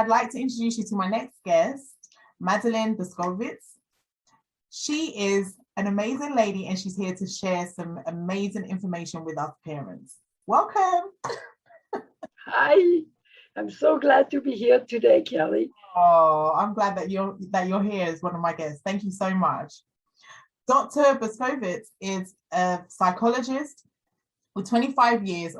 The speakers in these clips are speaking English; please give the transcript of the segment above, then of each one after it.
I'd like to introduce you to my next guest, Madeleine Boscovitz. She is an amazing lady and she's here to share some amazing information with us parents. Welcome. Hi, I'm so glad to be here today, Kelly. Oh, I'm glad that you're here as one of my guests. Thank you so much. Dr. Boscovitz is a psychologist with 25 years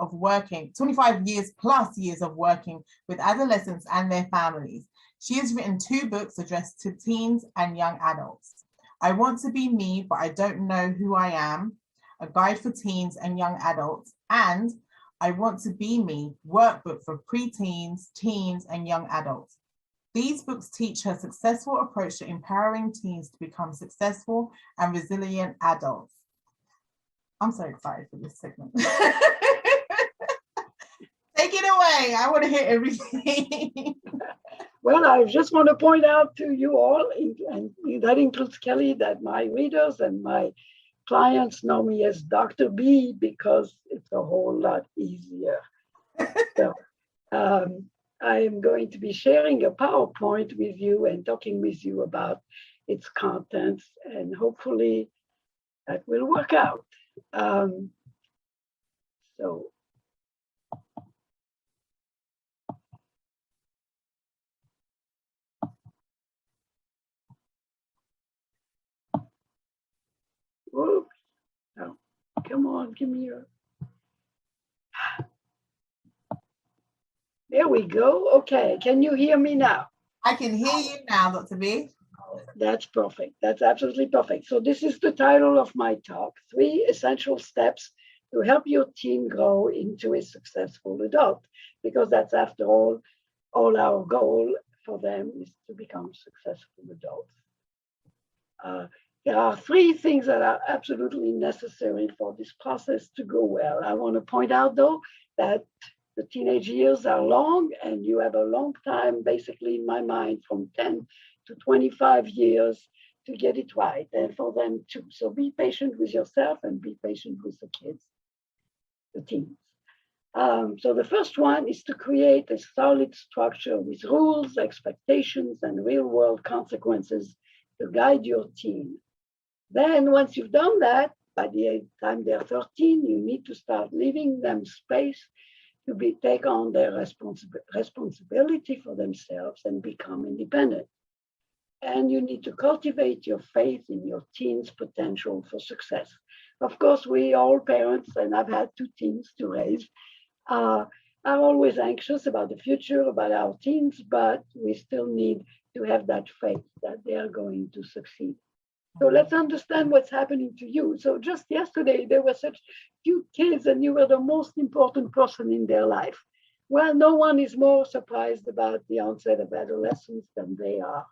plus years of working with adolescents and their families. She has written 2 books addressed to teens and young adults. I Want to Be Me, but I Don't Know Who I Am, a guide for teens and young adults, and I Want to Be Me, workbook for preteens, teens, and young adults. These books teach her successful approach to empowering teens to become successful and resilient adults. I'm so excited for this segment. Take it away. I want to hear everything. Well, I just want to point out to you all, and that includes Kelly, that my readers and my clients know me as Dr. B because it's a whole lot easier. So I am going to be sharing a PowerPoint with you and talking with you about its contents, and hopefully that will work out. Whoops. Oh, come on, give me your. There we go. Okay, can you hear me now? I can hear you now, Dr. B. That's perfect. That's absolutely perfect. So this is the title of my talk, 3 Essential Steps to Help Your Teen Grow into a Successful Adult, because that's, after all our goal for them is to become successful adults. There are 3 things that are absolutely necessary for this process to go well. I want to point out, though, that the teenage years are long, and you have a long time, basically, in my mind, from 10 to 25 years to get it right, and for them too. So be patient with yourself and be patient with the kids, the teens. So the first one is to create a solid structure with rules, expectations, and real-world consequences to guide your teen. Then once you've done that, by the time they're 13, you need to start leaving them space to take on their responsibility for themselves and become independent. And you need to cultivate your faith in your teen's potential for success. Of course, we all parents, and I've had 2 teens to raise, are always anxious about the future, about our teens, but we still need to have that faith that they are going to succeed. So let's understand what's happening to you. So just yesterday, there were such cute kids and you were the most important person in their life. Well, no one is more surprised about the onset of adolescence than they are,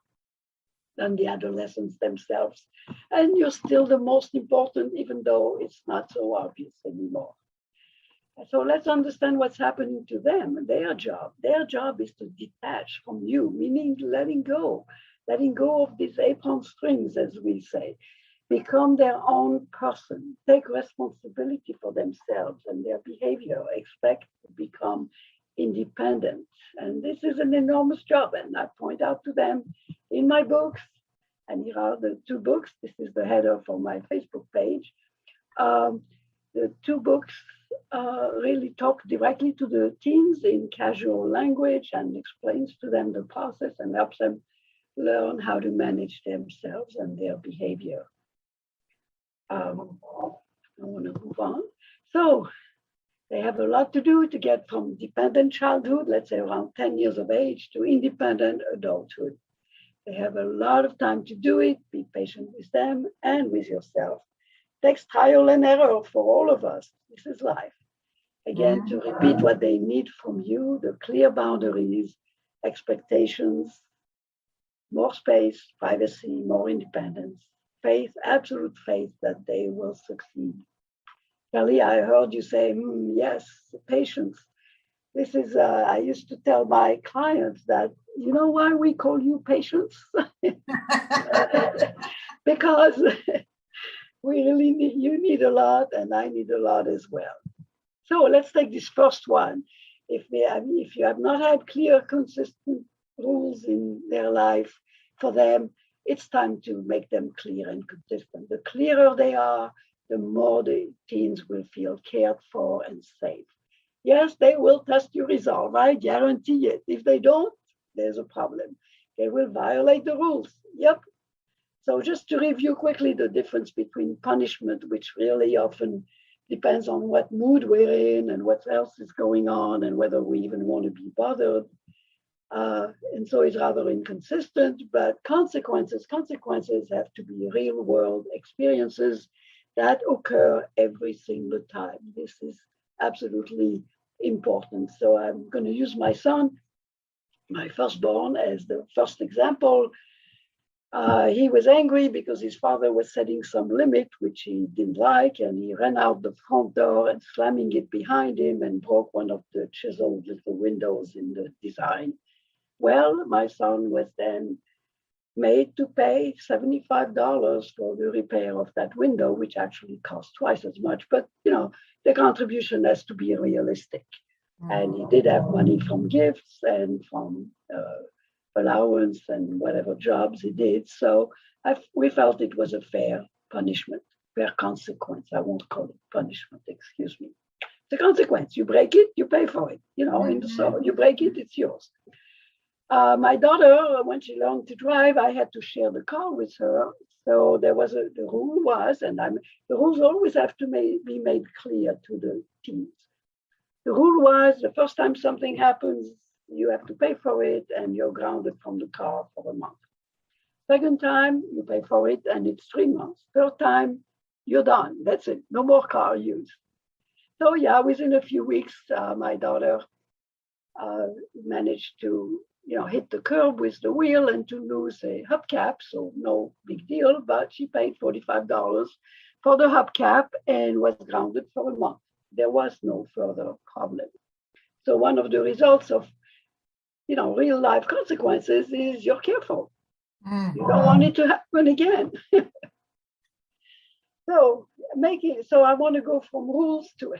than the adolescents themselves. And you're still the most important, even though it's not so obvious anymore. So let's understand what's happening to them and their job. Their job is to detach from you, meaning letting go of these apron strings, as we say, become their own person, take responsibility for themselves and their behavior, expect to become independent. And this is an enormous job. And I point out to them in my books, and here are the 2 books. This is the header for my Facebook page. The 2 books really talk directly to the teens in casual language and explains to them the process and helps them learn how to manage themselves and their behavior. I want to move on. So they have a lot to do to get from dependent childhood, let's say around 10 years of age, to independent adulthood. They have a lot of time to do it. Be patient with them and with yourself. It takes trial and error for all of us. This is life. Again, to repeat what they need from you, the clear boundaries, expectations, more space, privacy, more independence, faith, absolute faith that they will succeed. Kelly, I heard you say, yes, patience. This is, I used to tell my clients that, you know why we call you patience? Because we really need, you need a lot and I need a lot as well. So let's take this first one. If you have not had clear, consistent rules in their life for them, it's time to make them clear and consistent. The clearer they are, the more the teens will feel cared for and safe. Yes, they will test your resolve. I guarantee it. If they don't, there's a problem. They will violate the rules. Yep. So just to review quickly the difference between punishment, which really often depends on what mood we're in and what else is going on and whether we even want to be bothered. And so it's rather inconsistent, but consequences have to be real world experiences that occur every single time. This is absolutely important. So I'm going to use my son, my firstborn, as the first example. He was angry because his father was setting some limit, which he didn't like, and he ran out the front door and slamming it behind him and broke one of the chiseled little windows in the design. Well, my son was then made to pay $75 for the repair of that window, which actually cost twice as much. But, the contribution has to be realistic. And he did have money from gifts and from allowance and whatever jobs he did. So we felt it was a fair punishment, fair consequence. I won't call it punishment, excuse me. The consequence, you break it, you pay for it. In the store, you break it, it's yours. My daughter, when she learned to drive, I had to share the car with her. So there was the rule was, and the rules always have to be made clear to the teens. The rule was the first time something happens, you have to pay for it and you're grounded from the car for a month. Second time, you pay for it and it's 3 months. Third time, you're done. That's it. No more car use. So yeah, within a few weeks, my daughter managed to hit the curb with the wheel and to lose a hubcap. So no big deal, but she paid $45 for the hubcap and was grounded for a month. There was no further problem. So one of the results of real life consequences is you're careful. You don't want it to happen again. So I want to go from rules to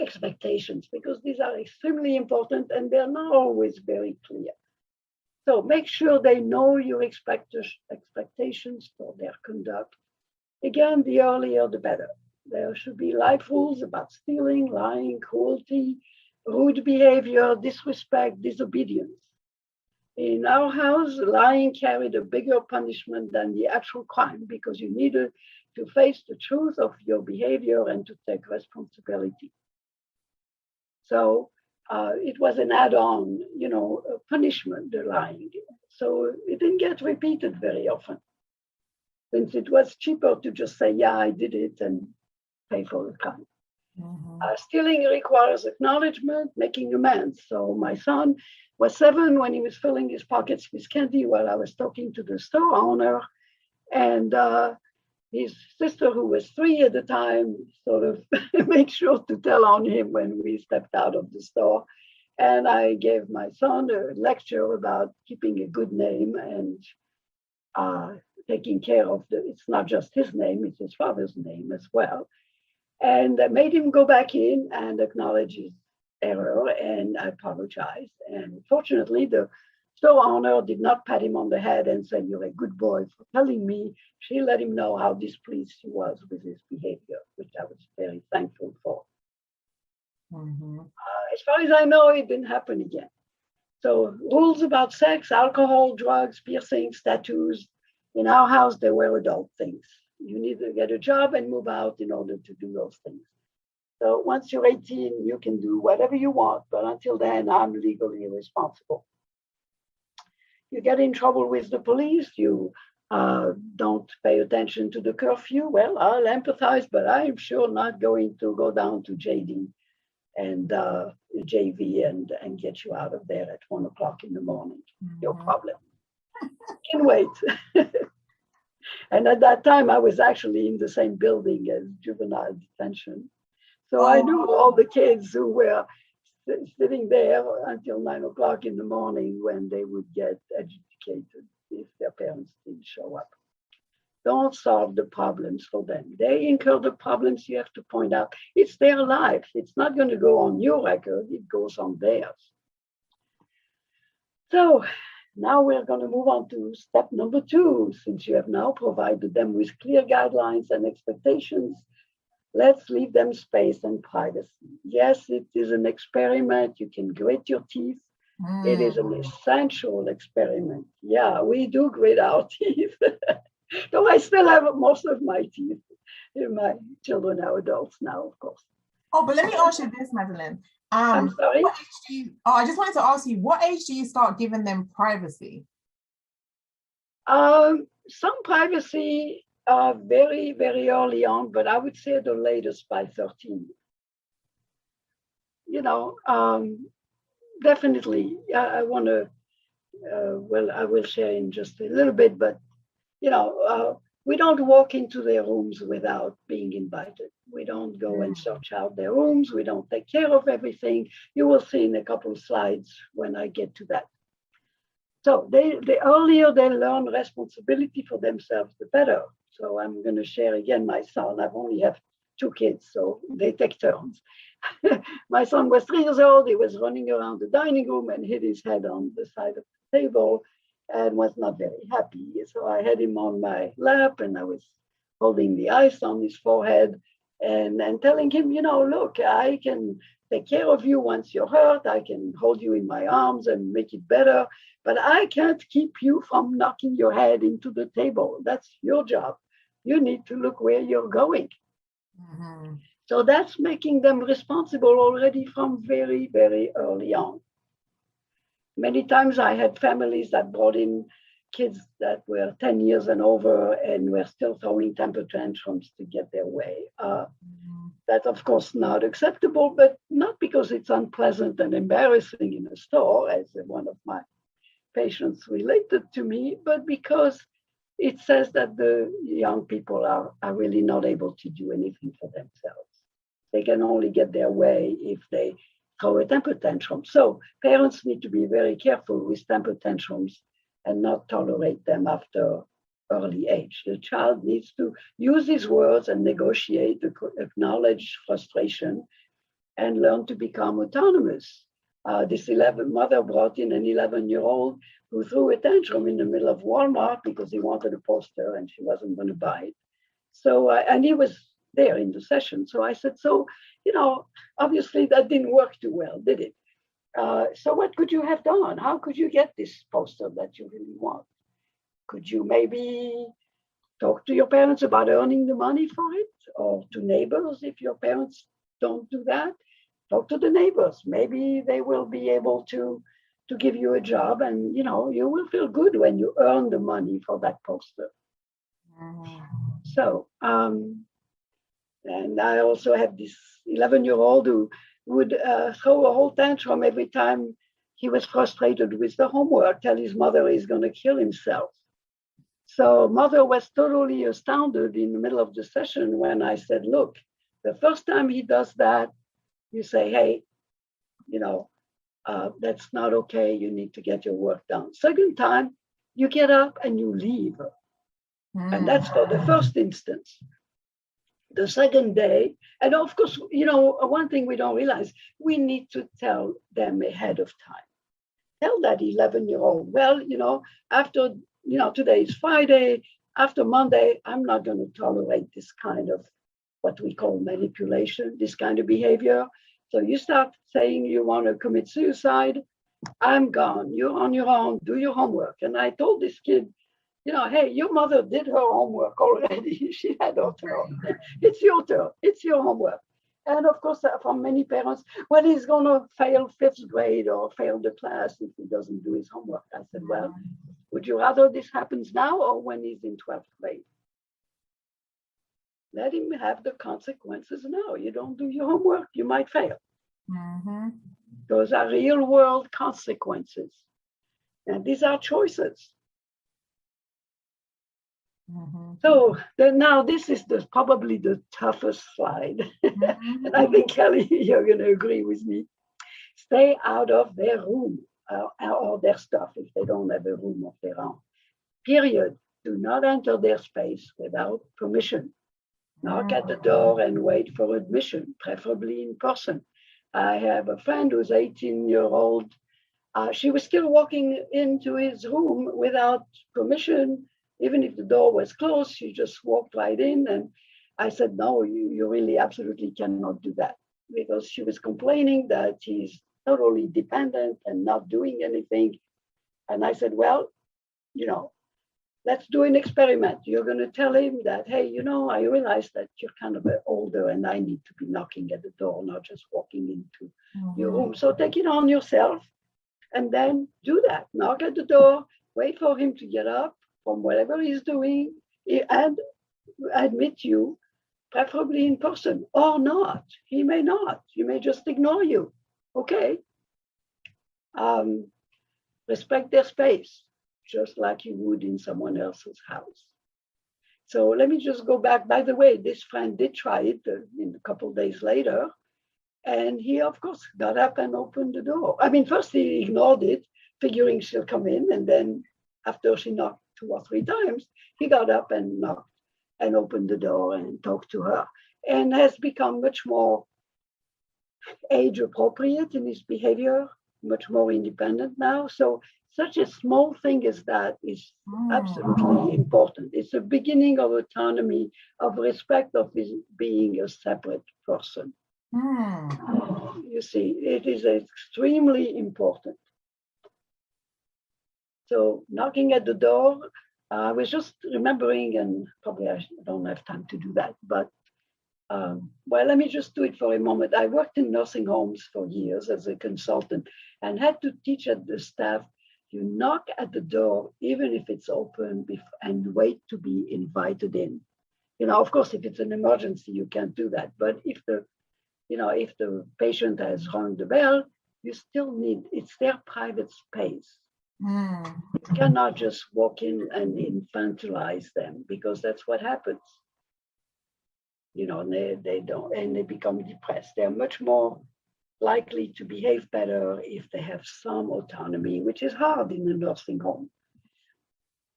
expectations because these are extremely important and they're not always very clear. So make sure they know your expectations for their conduct. Again, the earlier the better. There should be life rules about stealing, lying, cruelty, rude behavior, disrespect, disobedience. In our house, lying carried a bigger punishment than the actual crime because you needed to face the truth of your behavior and to take responsibility. So it was an add-on, punishment, the lying. So it didn't get repeated very often, since it was cheaper to just say, yeah, I did it and pay for the crime. Stealing requires acknowledgement, making amends. So my son was 7 when he was filling his pockets with candy while I was talking to the store owner. And his sister, who was 3 at the time, sort of made sure to tell on him when we stepped out of the store. And I gave my son a lecture about keeping a good name and taking care of it's not just his name, it's his father's name as well. And I made him go back in and acknowledge his error and I apologized. And fortunately, the store owner did not pat him on the head and say, you're a good boy for telling me. She let him know how displeased she was with his behavior, which I was very thankful for. As far as I know, it didn't happen again. So rules about sex, alcohol, drugs, piercings, tattoos. In our house, they were adult things. You need to get a job and move out in order to do those things. So once you're 18, you can do whatever you want, but until then, I'm legally responsible. You get in trouble with the police, you don't pay attention to the curfew. Well, I'll empathize, but I'm sure not going to go down to JD and JV and get you out of there at 1 o'clock in the morning. No problem. Can wait. And at that time, I was actually in the same building as juvenile detention. So I knew all the kids who were sitting there until 9 o'clock in the morning when they would get educated if their parents didn't show up. Don't solve the problems for them. They incur the problems you have to point out. It's their life. It's not going to go on your record. It goes on theirs. So Now we're going to move on to step number 2. Since you have now provided them with clear guidelines and expectations, let's leave them space and privacy. Yes, it is an experiment. You can grit your teeth. It is an essential experiment. Yeah, we do grit our teeth. Though I still have most of my teeth. My children are adults now, of course. Oh, but let me ask you this, Madeline. I'm sorry? What age do you, I just wanted to ask you, what age do you start giving them privacy? Some privacy very, very early on, but I would say the latest by 13. You know, definitely, I want to, well, I will share in just a little bit, but, you know, we don't walk into their rooms without being invited. We don't go and search out their rooms. We don't take care of everything. You will see in a couple of slides when I get to that. So the earlier they learn responsibility for themselves, the better. So I'm going to share again my son. I've only have 2 kids, so they take turns. My son was 3 years old. He was running around the dining room and hit his head on the side of the table and was not very happy. So I had him on my lap and I was holding the ice on his forehead and telling him, you know, look, I can take care of you once you're hurt. I can hold you in my arms and make it better, but I can't keep you from knocking your head into the table. That's your job. You need to look where you're going. Mm-hmm. So that's making them responsible already from very, very early on. Many times I had families that brought in kids that were 10 years and over and were still throwing temper tantrums to get their way. That's, of course, not acceptable, but not because it's unpleasant and embarrassing in a store, as one of my patients related to me, but because it says that the young people are really not able to do anything for themselves. They can only get their way if they throw a temper tantrum. So parents need to be very careful with temper tantrums and not tolerate them after early age. The child needs to use his words and negotiate, acknowledge frustration, and learn to become autonomous. This mother brought in an 11-year-old who threw a tantrum in the middle of Walmart because he wanted a poster and she wasn't going to buy it. So, and he was there in the session. So I said, so, you know, obviously that didn't work too well, did it? So what could you have done? How could you get this poster that you really want? Could you maybe talk to your parents about earning the money for it, or to neighbors if your parents don't do that? Talk to the neighbors. Maybe they will be able to give you a job, and you know you will feel good when you earn the money for that poster. So, and I also have this 11-year-old who would throw a whole tantrum every time he was frustrated with the homework, tell his mother he's going to kill himself. So mother was totally astounded in the middle of the session when I said, look, the first time he does that, you say, hey, you know, that's not okay. You need to get your work done. Second time, you get up and you leave. And that's for the first instance. The second day, and of course, you know, one thing we don't realize, we need to tell them ahead of time. Tell that 11-year-old, well, you know, after, you know, today is Friday, after Monday, I'm not going to tolerate this kind of what we call manipulation, this kind of behavior. So you start saying you want to commit suicide, I'm gone, you're on your own, do your homework. And I told this kid, you know, hey, your mother did her homework already. She had her turn. It's your turn. It's your homework. And of course, from many parents, well, he's going to fail 5th grade or fail the class if he doesn't do his homework. I said, well, would you rather this happens now or when he's in 12th grade? Let him have the consequences now. You don't do your homework, you might fail. Those are real world consequences. And these are choices. So now this is probably the toughest slide. And I think, Kelly, you're going to agree with me. Stay out of their room or their stuff if they don't have a room of their own. Period. Do not enter their space without permission. Knock at the door and wait for admission, preferably in person. I have a friend who's 18-year-old she was still walking into his room without permission. Even if the door was closed, she just walked right in. And I said, no, you really absolutely cannot do that, because she was complaining that he's totally dependent and not doing anything. And I said, well, let's do an experiment. You're going to tell him that, hey, I realize that you're kind of older and I need to be knocking at the door, not just walking into your room. So take it on yourself and then do that. Knock at the door, wait for him to get up from whatever he's doing and admit you, preferably in person or not. He may not. He may just ignore you. Okay. Respect their space, just like you would in someone else's house. So let me just go back. By the way, this friend did try it a couple of days later. And he, of course, got up and opened the door. I mean, first he ignored it, figuring she'll come in. And then after she knocked 2 or 3 times, he got up and knocked and opened the door and talked to her, and has become much more age appropriate in his behavior, much more independent now. So such a small thing as that is absolutely important. It's a beginning of autonomy, of respect of his being a separate person. You see, it is extremely important. So knocking at the door, I was just remembering, and probably I don't have time to do that, but well, let me just do it for a moment. I worked in nursing homes for years as a consultant and had to teach at the staff, you knock at the door, even if it's open, and wait to be invited in. Of course, if it's an emergency, you can't do that. But if the patient has rung the bell, you still it's their private space. You cannot just walk in and infantilize them, because that's what happens. They don't, and they become depressed. They're much more likely to behave better if they have some autonomy, which is hard in a nursing home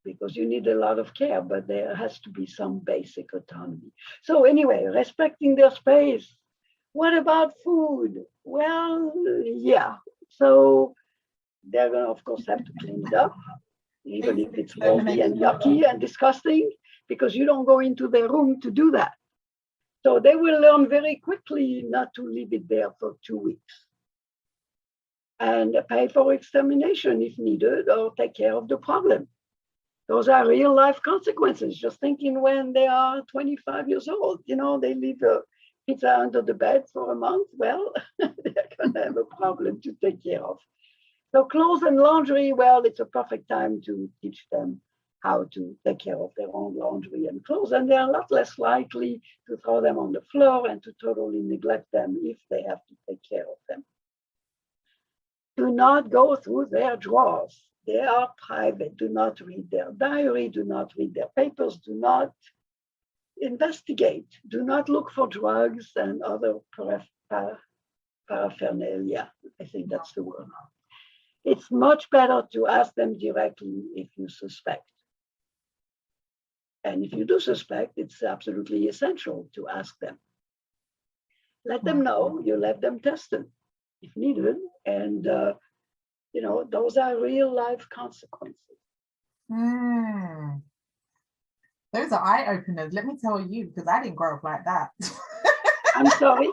because you need a lot of care, but there has to be some basic autonomy. So anyway, respecting their space. What about food? Well, yeah. So they're going to, of course, have to clean it up, even if it's moldy and yucky and disgusting, because you don't go into their room to do that. So they will learn very quickly not to leave it there for 2 weeks and pay for extermination if needed, or take care of the problem. Those are real life consequences. Just thinking when they are 25 years old, they leave a pizza under the bed for a month. Well, they're going to have a problem to take care of. So clothes and laundry, well, it's a perfect time to teach them how to take care of their own laundry and clothes. And they're a lot less likely to throw them on the floor and to totally neglect them if they have to take care of them. Do not go through their drawers. They are private. Do not read their diary. Do not read their papers. Do not investigate. Do not look for drugs and other paraphernalia. I think that's the word. It's much better to ask them directly if you suspect. And if you do suspect, it's absolutely essential to ask them. Let them know you let them test it if needed. And, those are real life consequences. Those are eye openers. Let me tell you, because I didn't grow up like that. I'm sorry.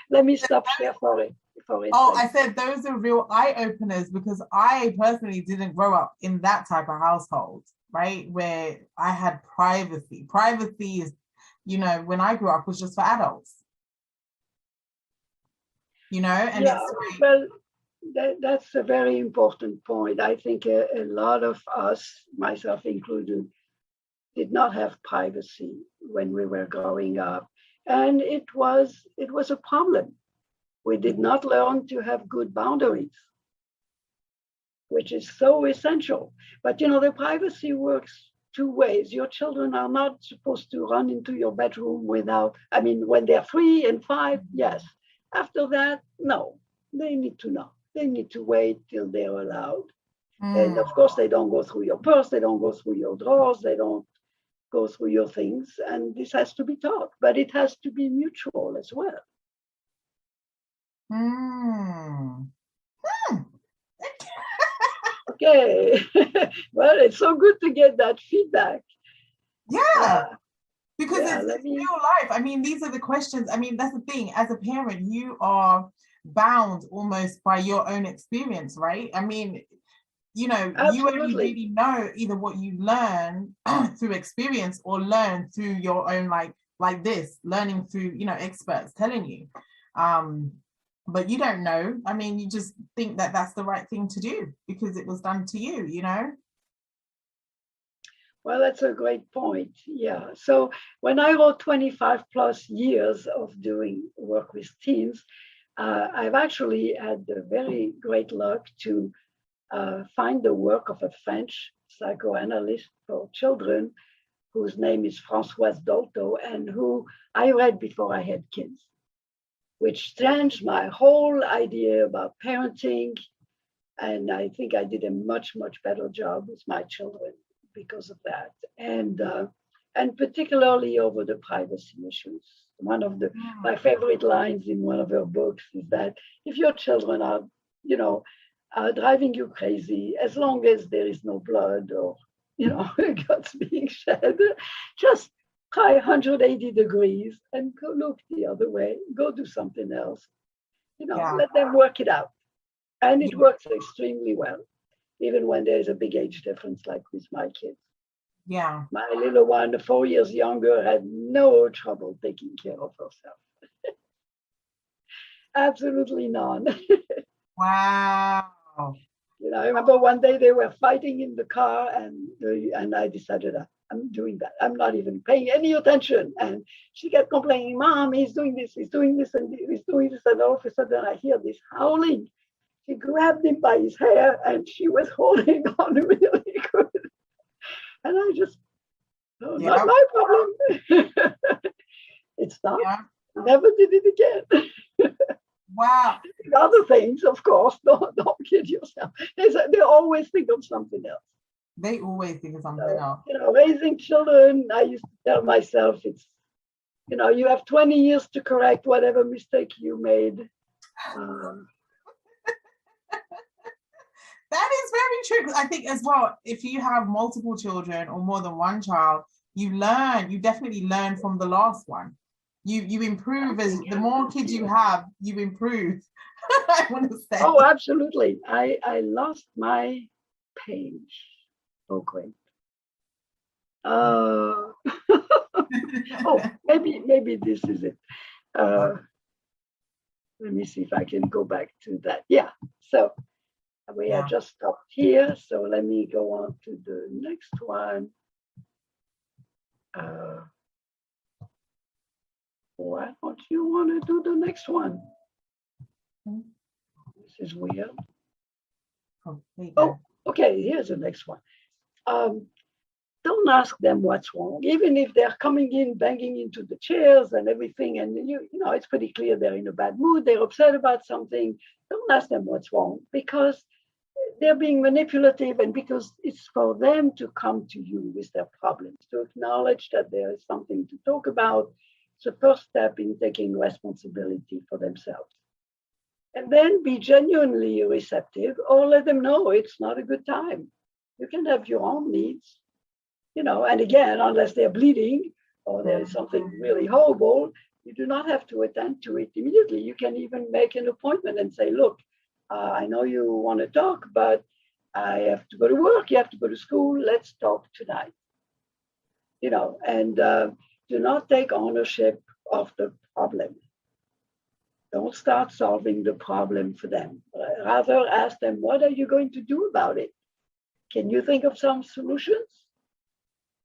Let me stop there for it. I said those are real eye openers, because I personally didn't grow up in that type of household, right? Where I had privacy. Privacy is, when I grew up was just for adults. And well, that's a very important point. I think a lot of us, myself included, did not have privacy when we were growing up. And it was a problem. We did not learn to have good boundaries, which is so essential. But the privacy works 2 ways. Your children are not supposed to run into your bedroom when they're 3 and 5, yes. After that, no, they need to know. They need to wait till they're allowed. And of course, they don't go through your purse, they don't go through your drawers, they don't go through your things. And this has to be taught, but it has to be mutual as well. Okay. Well, it's so good to get that feedback. Yeah, because Yeah, it's let me. real life. I mean, these are the questions. I mean, that's the thing. As a parent, you are bound almost by your own experience, right? I mean, you only Absolutely. really know either what you learn through experience or learn through your own like this, learning through, experts telling you. But you don't know. I mean, you just think that that's the right thing to do because it was done to you. Well, that's a great point. Yeah. So when I wrote 25 plus years of doing work with teens, I've actually had the very great luck to find the work of a French psychoanalyst for children whose name is Françoise Dolto and who I read before I had kids, which changed my whole idea about parenting. And I think I did a much, much better job with my children because of that. And particularly over the privacy issues. One of my favorite lines in one of her books is that if your children are, driving you crazy, as long as there is no blood or, guts being shed, just try 180 degrees and go look the other way, go do something else, Yeah. let them work it out. And it Yeah. works extremely well, even when there's a big age difference, like with my kids. Yeah. My little one, 4 years younger, had no trouble taking care of herself. Absolutely none. Wow. I remember one day they were fighting in the car, and I decided I'm doing that. I'm not even paying any attention. And she kept complaining, "Mom, he's doing this, and he's doing this." And all of a sudden I hear this howling. She grabbed him by his hair and she was holding on really good. And I just, not my problem. It's not. Yeah. Never did it again. Wow. Other things, of course, don't kid yourself. They always think of something else. They always think of something else. Raising children, I used to tell myself, you have 20 years to correct whatever mistake you made. That is very true. I think as well, if you have multiple children or more than one child, you definitely learn from the last one. You improve as the more kids you have, you improve. I want to say. Oh, absolutely. I lost my page. Oh, great. Oh, maybe this is it. Let me see if I can go back to that. Yeah. So we are just stopped here. So let me go on to the next one. Why don't you want to do the next one? This is weird. Oh, okay. Here's the next one. Don't ask them what's wrong, even if they're coming in, banging into the chairs and everything, and it's pretty clear they're in a bad mood, they're upset about something. Don't ask them what's wrong, because they're being manipulative, and because it's for them to come to you with their problems, to acknowledge that there is something to talk about. It's the first step in taking responsibility for themselves. And then be genuinely receptive, or let them know it's not a good time. You can have your own needs. And again, unless they're bleeding or there is something really horrible, you do not have to attend to it immediately. You can even make an appointment and say, look, I know you want to talk, but I have to go to work, you have to go to school, let's talk tonight. And do not take ownership of the problem. Don't start solving the problem for them. Rather ask them, what are you going to do about it? Can you think of some solutions?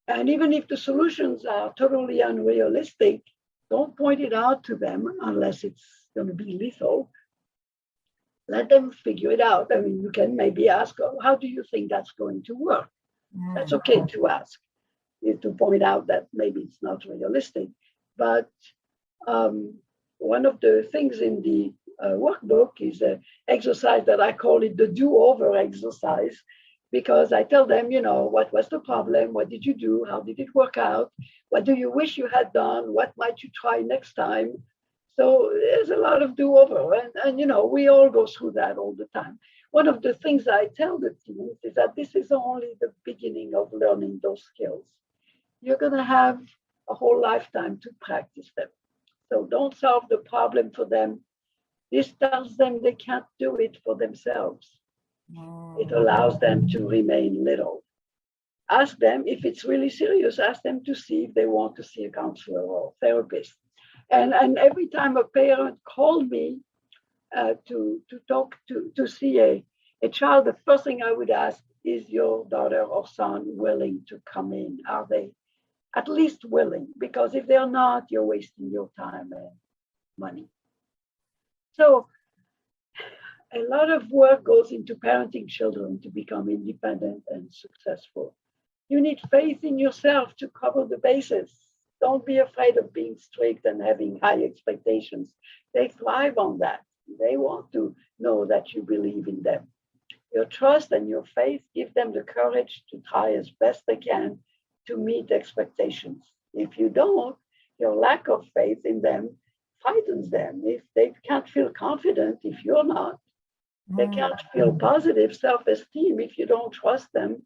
And even if the solutions are totally unrealistic, don't point it out to them unless it's going to be lethal. Let them figure it out. I mean, you can maybe ask, how do you think that's going to work? That's okay to ask, to point out that maybe it's not realistic. But one of the things in the workbook is an exercise that I call it the do-over exercise, because I tell them, what was the problem? What did you do? How did it work out? What do you wish you had done? What might you try next time? So there's a lot of do-over. And you know, we all go through that all the time. One of the things I tell the teens is that this is only the beginning of learning those skills. You're going to have a whole lifetime to practice them. So don't solve the problem for them. This tells them they can't do it for themselves. It allows them to remain little. Ask them if it's really serious, ask them to see if they want to see a counselor or therapist. And every time a parent called me to talk to see a child, the first thing I would ask, is your daughter or son willing to come in? Are they at least willing? Because if they're not, you're wasting your time and money. So a lot of work goes into parenting children to become independent and successful. You need faith in yourself to cover the bases. Don't be afraid of being strict and having high expectations. They thrive on that. They want to know that you believe in them. Your trust and your faith give them the courage to try as best they can to meet expectations. If you don't, your lack of faith in them frightens them. If they can't feel confident, if you're not, they can't feel positive self-esteem if you don't trust them.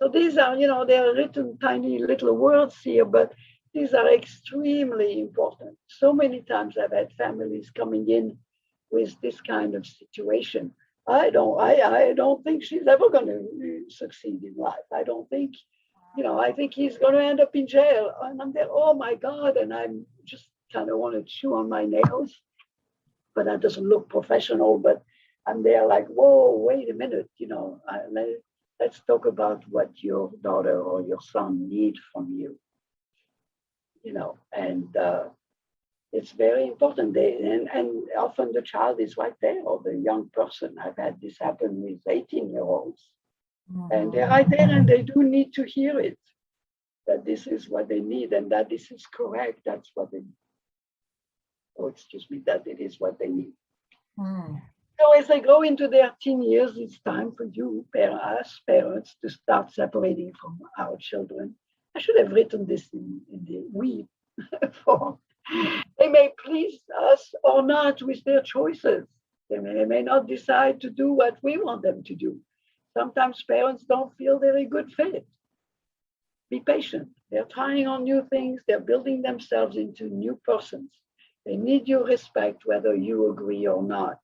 So these are, you know, they're written tiny little words here, but these are extremely important. So many times I've had families coming in with this kind of situation. I don't think she's ever going to succeed in life. I don't think, you know, I think he's going to end up in jail. And I'm there, oh my God, and I'm just kind of want to chew on my nails, but that doesn't look professional. But I'm there like, whoa, wait a minute, you know, let's talk about what your daughter or your son need from you, you know, and it's very important. And often the child is right there, or the young person. I've had this happen with 18-year-olds, and they're right there, and they do need to hear it, that this is what they need, and that this is correct. That's what they need. Oh, excuse me, that it is what they need. So as they go into their teen years, it's time for you, us parents, to start separating from our children. I should have written this in the we form. They may please us or not with their choices. They may not decide to do what we want them to do. Sometimes parents don't feel they're a good fit. Be patient. They're trying on new things. They're building themselves into new persons. They need your respect whether you agree or not.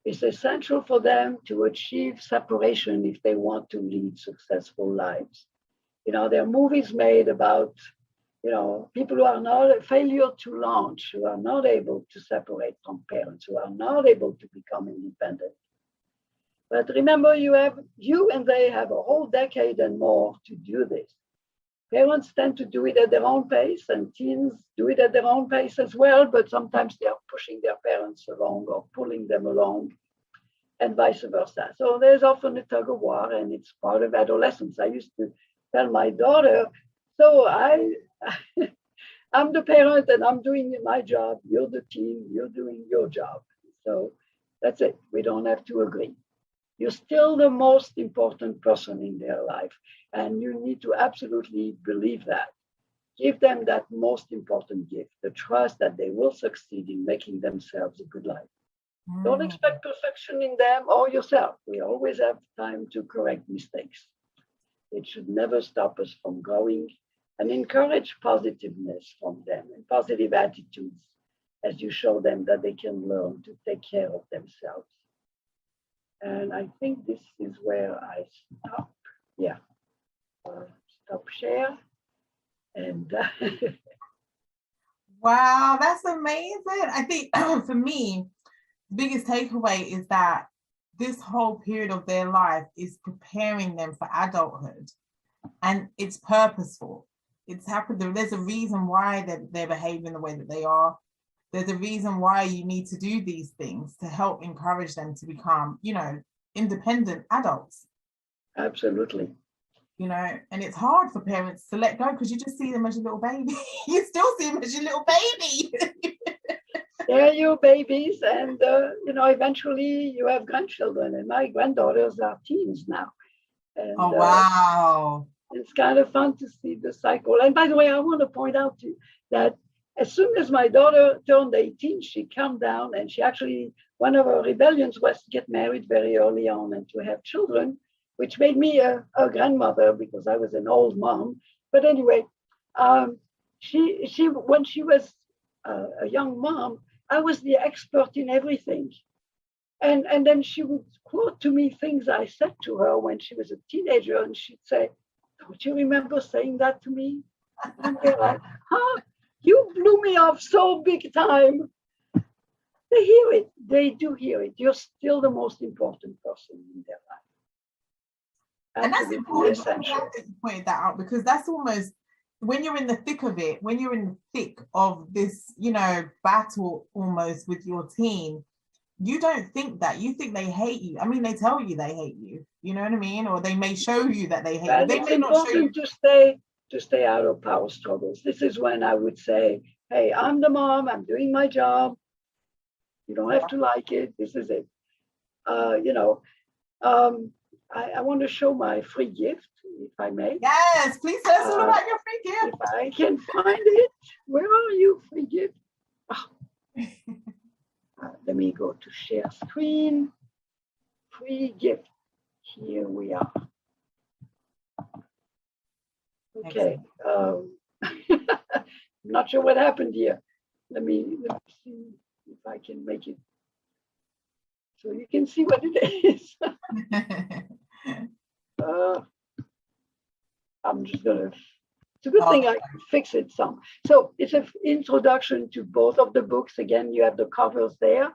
It's essential for them to achieve separation if they want to lead successful lives. You know, there are movies made about, you know, people who are not a failure to launch, who are not able to separate from parents, who are not able to become independent. But remember, you and they have a whole decade and more to do this. Parents tend to do it at their own pace, and teens do it at their own pace as well, but sometimes they are pushing their parents along or pulling them along, and vice versa. So there's often a tug of war, and it's part of adolescence. I used to tell my daughter, so I'm the parent and I'm doing my job, you're the teen, you're doing your job. So that's it, we don't have to agree. You're still the most important person in their life, and you need to absolutely believe that. Give them that most important gift, the trust that they will succeed in making themselves a good life. Don't expect perfection in them or yourself. We always have time to correct mistakes. It should never stop us from growing, and encourage positiveness from them and positive attitudes as you show them that they can learn to take care of themselves. And I think this is where I stop. Yeah. Stop share. And wow, that's amazing. I think for me, the biggest takeaway is that this whole period of their life is preparing them for adulthood, and it's purposeful. It's happened. There's a reason why they're behaving the way that they are. There's a reason why you need to do these things to help encourage them to become, you know, independent adults. Absolutely. You know, and it's hard for parents to let go because you just see them as your little baby. You still see them as your little baby. They're your babies, and you know, eventually you have grandchildren, and my granddaughters are teens now. And, oh wow! And it's kind of fun to see the cycle. And by the way, I want to point out to you that as soon as my daughter turned 18, she calmed down, and she actually, one of her rebellions was to get married very early on and to have children, which made me a grandmother because I was an old mom. But anyway, she when she was a young mom, I was the expert in everything. And then she would quote to me things I said to her when she was a teenager, and she'd say, "Don't you remember saying that to me?" And they're like, "Huh? You blew me off so big time." They hear it. They do hear it. You're still the most important person in their life. And that's important. I'm Essential. glad that you pointed that out, because that's almost, when you're in the thick of it, when you're in the thick of this, battle almost with your teen, you don't think that. You think they hate you. I mean, they tell you they hate you. You know what I mean? Or they may show you that they hate you. They may not show you. To stay out of power struggles. This is when I would say, "Hey, I'm the mom. I'm doing my job. You don't have to like it. This is it." I want to show my free gift, if I may. Yes, please tell us all about your free gift. If I can find it. Where are you, free gift? Oh. Let me go to share screen. Free gift. Here we are. Okay. I'm not sure what happened here. Let me see if I can make it so you can see what it is. I'm just gonna. It's a good thing I can fix it some. So it's an introduction to both of the books. Again, you have the covers there,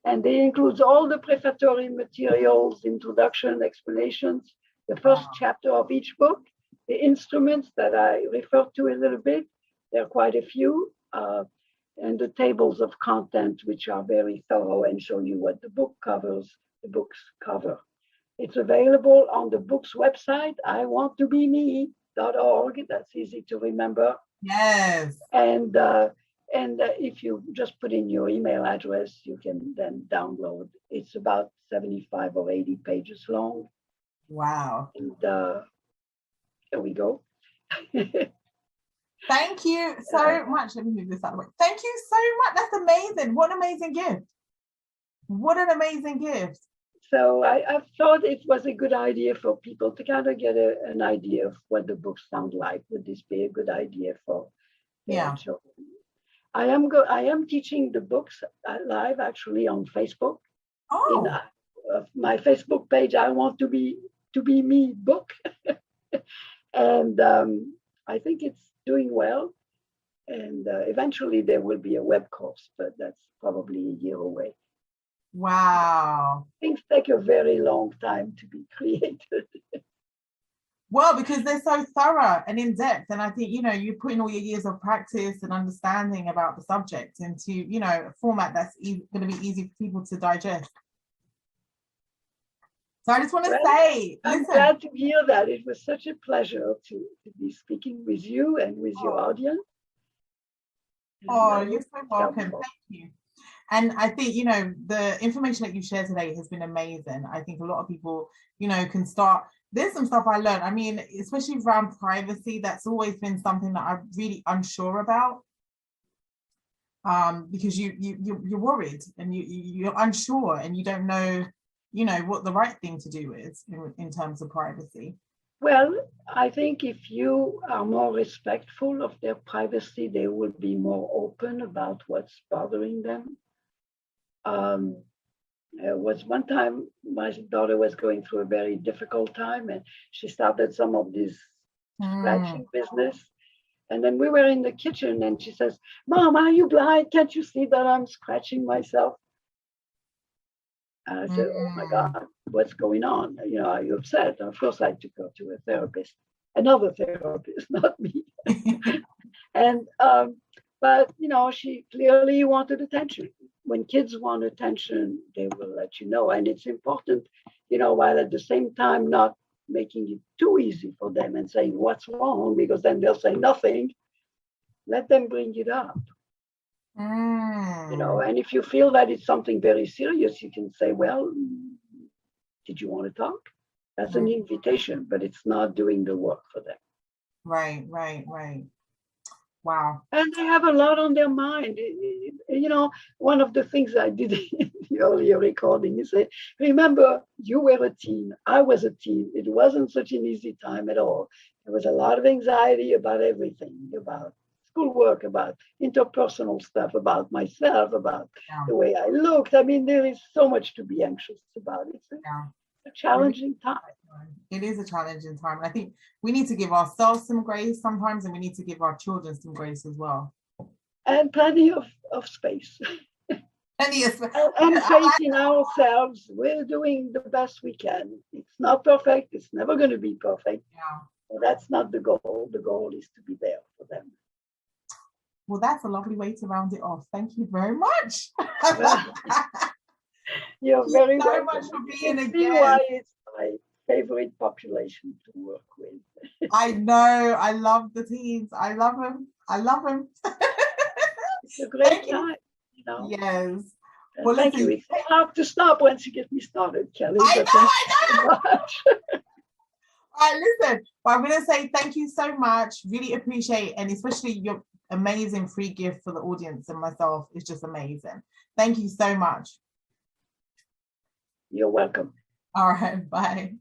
and they include all the prefatory materials, introduction, explanations, the first chapter of each book, the instruments that I referred to a little bit. There are quite a few, and the tables of content, which are very thorough and show you what the books cover. It's available on the book's website, iwanttobeme.org. That's easy to remember. Yes. And if you just put in your email address, you can then download. It's about 75 or 80 pages long. Wow. And here we go. Thank you so much. Let me move this out of the way. Thank you so much. That's amazing. What an amazing gift. What an amazing gift. So I thought it was a good idea for people to kind of get an idea of what the books sound like. Would this be a good idea for children? I am teaching the books live actually on Facebook. Oh. In my Facebook page, I Want to Be Me book. And I think it's doing well. And eventually there will be a web course, but that's probably a year away. Wow. Things take a very long time to be created. Well, because they're so thorough and in depth. And I think, you put in all your years of practice and understanding about the subject into, a format that's going to be easy for people to digest. So I just want to say, I'm glad to hear that. It was such a pleasure to be speaking with you and with your audience. Oh, you're so welcome. Thank you. And I think, the information that you shared today has been amazing. I think a lot of people, can start. There's some stuff I learned. I mean, especially around privacy, that's always been something that I'm really unsure about. Because you're worried and you're unsure and you don't know, what the right thing to do is in terms of privacy. Well, I think if you are more respectful of their privacy, they will be more open about what's bothering them. There was one time my daughter was going through a very difficult time, and she started some of this scratching business. And then we were in the kitchen, and she says, "Mom, are you blind? Can't you see that I'm scratching myself?" And I said, "Oh my God, what's going on? Are you upset?" And of course, I took her to a therapist, another therapist, not me. And but she clearly wanted attention. When kids want attention, they will let you know. And it's important, while at the same time not making it too easy for them and saying what's wrong, because then they'll say nothing. Let them bring it up. And if you feel that it's something very serious, you can say, "Well, did you want to talk?" That's an invitation, but it's not doing the work for them. Right, right, right. Wow. And they have a lot on their mind. You know, one of the things I did in the earlier recording is say, remember, you were a teen, I was a teen. It wasn't such an easy time at all. There was a lot of anxiety about everything, about schoolwork, about interpersonal stuff, about myself, about Yeah, the way I looked. I mean, there is so much to be anxious about. It's yeah. a challenging time. It is a challenging time. And I think we need to give ourselves some grace sometimes, and we need to give our children some grace as well. And plenty of space. And yes, And faith in ourselves. We're doing the best we can. It's not perfect. It's never going to be perfect. yeah. But that's not the goal. The goal is to be there for them. Well, that's a lovely way to round it off. Thank you very much. You're Thank very you so welcome. much for being a See guest. why it's my favorite population to work with. I know. I love the teens. I love them. I love them. It's a great time, you know. Yes. Well, thank you. It's hard to stop once you get me started, Kelly. I know. So much. All right, listen. Well, I'm going to say thank you so much. Really appreciate, and especially your amazing free gift for the audience and myself is just amazing. Thank you so much. You're welcome. All right. Bye.